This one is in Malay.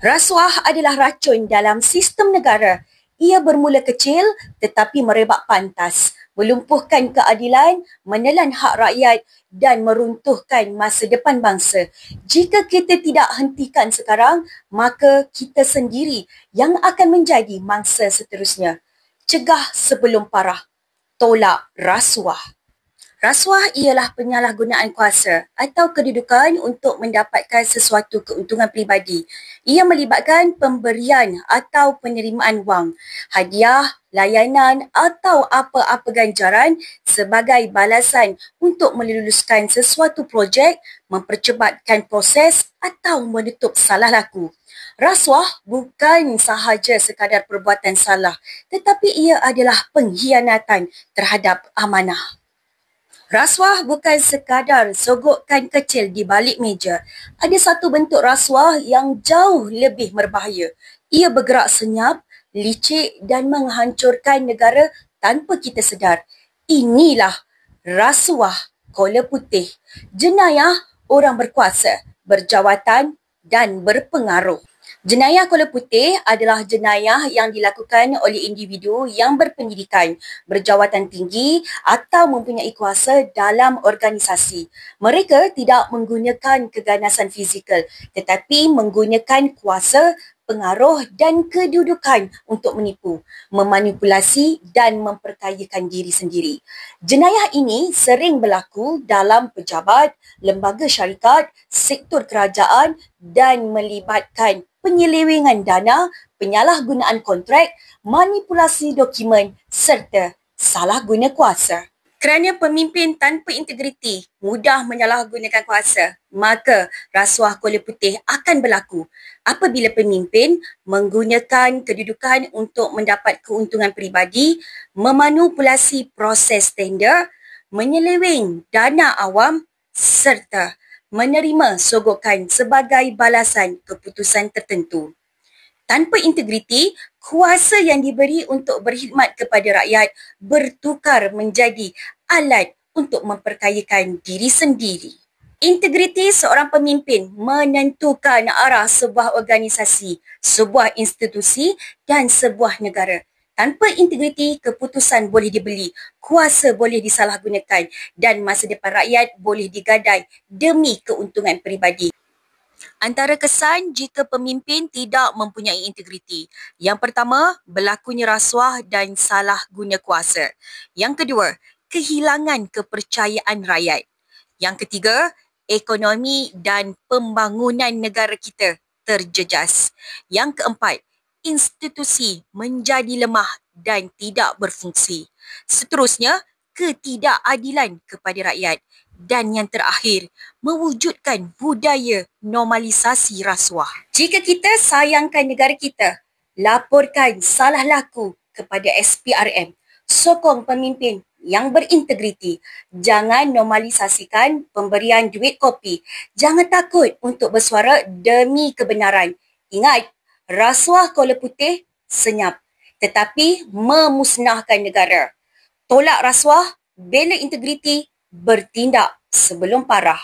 Rasuah adalah racun dalam sistem negara. Ia bermula kecil tetapi merebak pantas, melumpuhkan keadilan, menelan hak rakyat dan meruntuhkan masa depan bangsa. Jika kita tidak hentikan sekarang, maka kita sendiri yang akan menjadi mangsa seterusnya. Cegah sebelum parah. Tolak rasuah. Rasuah ialah penyalahgunaan kuasa atau kedudukan untuk mendapatkan sesuatu keuntungan peribadi. Ia melibatkan pemberian atau penerimaan wang, hadiah, layanan atau apa-apa ganjaran sebagai balasan untuk meluluskan sesuatu projek, mempercepat proses atau menutup salah laku. Rasuah bukan sahaja sekadar perbuatan salah, tetapi ia adalah pengkhianatan terhadap amanah. Rasuah bukan sekadar sogokkan kecil di balik meja. Ada satu bentuk rasuah yang jauh lebih berbahaya. Ia bergerak senyap, licik dan menghancurkan negara tanpa kita sedar. Inilah rasuah kola putih. Jenayah orang berkuasa, berjawatan dan berpengaruh. Jenayah kola putih adalah jenayah yang dilakukan oleh individu yang berpendidikan, berjawatan tinggi atau mempunyai kuasa dalam organisasi. Mereka tidak menggunakan keganasan fizikal tetapi menggunakan kuasa, pengaruh dan kedudukan untuk menipu, memanipulasi dan memperkayakan diri sendiri. Jenayah ini sering berlaku dalam pejabat, lembaga syarikat, sektor kerajaan dan melibatkan penyelewengan dana, penyalahgunaan kontrak, manipulasi dokumen serta salah guna kuasa. Kerana pemimpin tanpa integriti mudah menyalahgunakan kuasa, maka rasuah kola putih akan berlaku apabila pemimpin menggunakan kedudukan untuk mendapat keuntungan peribadi, memanipulasi proses tender, menyeleweng dana awam serta menerima sogokan sebagai balasan keputusan tertentu. Tanpa integriti, kuasa yang diberi untuk berkhidmat kepada rakyat bertukar menjadi alat untuk memperkayakan diri sendiri. Integriti seorang pemimpin menentukan arah sebuah organisasi, sebuah institusi dan sebuah negara. Tanpa integriti, keputusan boleh dibeli, kuasa boleh disalahgunakan dan masa depan rakyat boleh digadai demi keuntungan peribadi. Antara kesan jika pemimpin tidak mempunyai integriti. Yang pertama, berlakunya rasuah dan salah guna kuasa. Yang kedua, kehilangan kepercayaan rakyat. Yang ketiga, ekonomi dan pembangunan negara kita terjejas. Yang keempat, institusi menjadi lemah dan tidak berfungsi. Seterusnya, ketidakadilan kepada rakyat. Dan yang terakhir, mewujudkan budaya normalisasi rasuah. Jika kita sayangkan negara kita, laporkan salah laku kepada SPRM. Sokong pemimpin yang berintegriti. Jangan normalisasikan pemberian duit kopi. Jangan takut untuk bersuara demi kebenaran. Ingat, rasuah kola putih senyap tetapi memusnahkan negara. Tolak rasuah, bela integriti, bertindak sebelum parah.